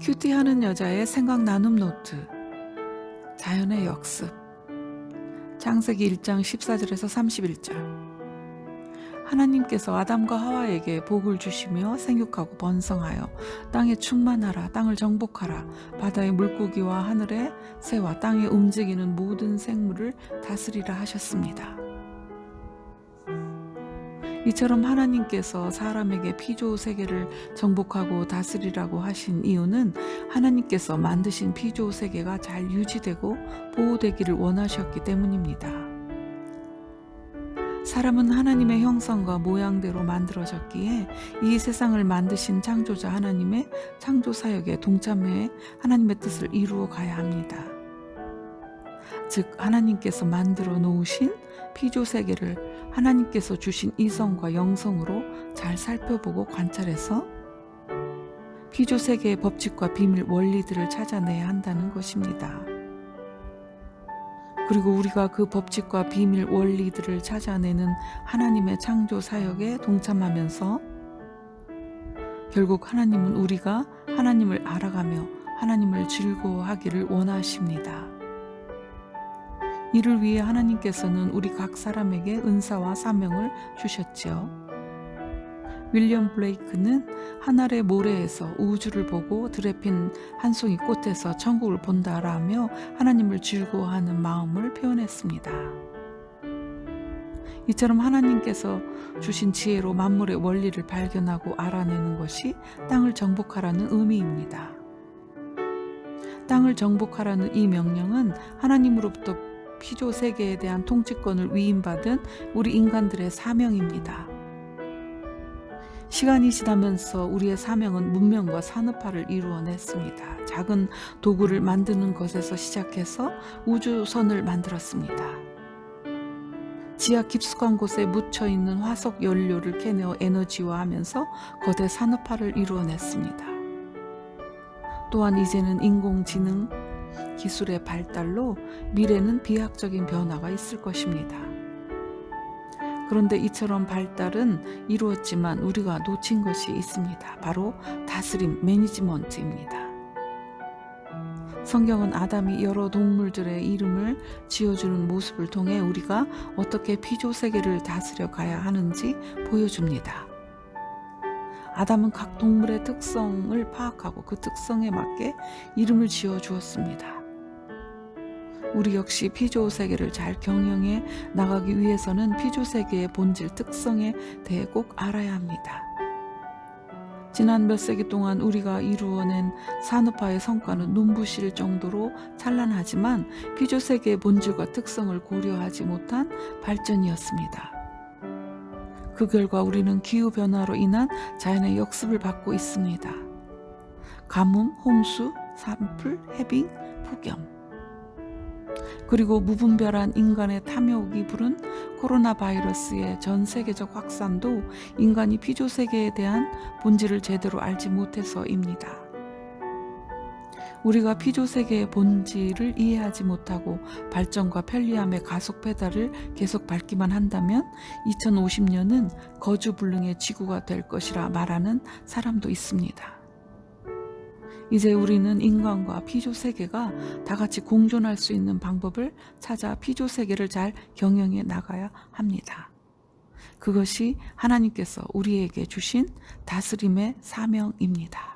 큐티하는 여자의 생각 나눔 노트. 자연의 역습. 창세기 1장 14절에서 31절. 하나님께서 아담과 하와에게 복을 주시며 생육하고 번성하여 땅에 충만하라, 땅을 정복하라, 바다의 물고기와 하늘의 새와 땅에 움직이는 모든 생물을 다스리라 하셨습니다. 이처럼 하나님께서 사람에게 피조 세계를 정복하고 다스리라고 하신 이유는 하나님께서 만드신 피조 세계가 잘 유지되고 보호되기를 원하셨기 때문입니다. 사람은 하나님의 형상과 모양대로 만들어졌기에 이 세상을 만드신 창조자 하나님의 창조 사역에 동참해 하나님의 뜻을 이루어 가야 합니다. 즉 하나님께서 만들어 놓으신 피조 세계를 하나님께서 주신 이성과 영성으로 잘 살펴보고 관찰해서 피조 세계의 법칙과 비밀 원리들을 찾아내야 한다는 것입니다. 그리고 우리가 그 법칙과 비밀 원리들을 찾아내는 하나님의 창조 사역에 동참하면서 결국 하나님은 우리가 하나님을 알아가며 하나님을 즐거워하기를 원하십니다. 이를 위해 하나님께서는 우리 각 사람에게 은사와 사명을 주셨지요. 윌리엄 블레이크는 하늘의 모래에서 우주를 보고 들에 핀 한 송이 꽃에서 천국을 본다라며 하나님을 즐거워하는 마음을 표현했습니다. 이처럼 하나님께서 주신 지혜로 만물의 원리를 발견하고 알아내는 것이 땅을 정복하라는 의미입니다. 땅을 정복하라는 이 명령은 하나님으로부터 피조 세계에 대한 통치권을 위임받은 우리 인간들의 사명입니다. 시간이 지나면서 우리의 사명은 문명과 산업화를 이루어냈습니다. 작은 도구를 만드는 것에서 시작해서 우주선을 만들었습니다. 지하 깊숙한 곳에 묻혀있는 화석 연료를 캐내어 에너지화하면서 거대 산업화를 이루어냈습니다. 또한 이제는 인공지능 기술의 발달로 미래는 비약적인 변화가 있을 것입니다. 그런데 이처럼 발달은 이루었지만 우리가 놓친 것이 있습니다. 바로 다스림, 매니지먼트입니다. 성경은 아담이 여러 동물들의 이름을 지어주는 모습을 통해 우리가 어떻게 피조 세계를 다스려 가야 하는지 보여줍니다. 아담은 각 동물의 특성을 파악하고 그 특성에 맞게 이름을 지어 주었습니다. 우리 역시 피조 세계를 잘 경영해 나가기 위해서는 피조 세계의 본질 특성에 대해 꼭 알아야 합니다. 지난 몇 세기 동안 우리가 이루어낸 산업화의 성과는 눈부실 정도로 찬란하지만 피조 세계의 본질과 특성을 고려하지 못한 발전이었습니다. 그 결과 우리는 기후변화로 인한 자연의 역습을 받고 있습니다. 가뭄, 홍수, 산불, 해빙, 폭염, 그리고 무분별한 인간의 탐욕이 부른 코로나 바이러스의 전 세계적 확산도 인간이 피조 세계에 대한 본질을 제대로 알지 못해서입니다. 우리가 피조 세계의 본질을 이해하지 못하고 발전과 편리함의 가속 페달을 계속 밟기만 한다면 2050년은 거주불능의 지구가 될 것이라 말하는 사람도 있습니다. 이제 우리는 인간과 피조 세계가 다 같이 공존할 수 있는 방법을 찾아 피조 세계를 잘 경영해 나가야 합니다. 그것이 하나님께서 우리에게 주신 다스림의 사명입니다.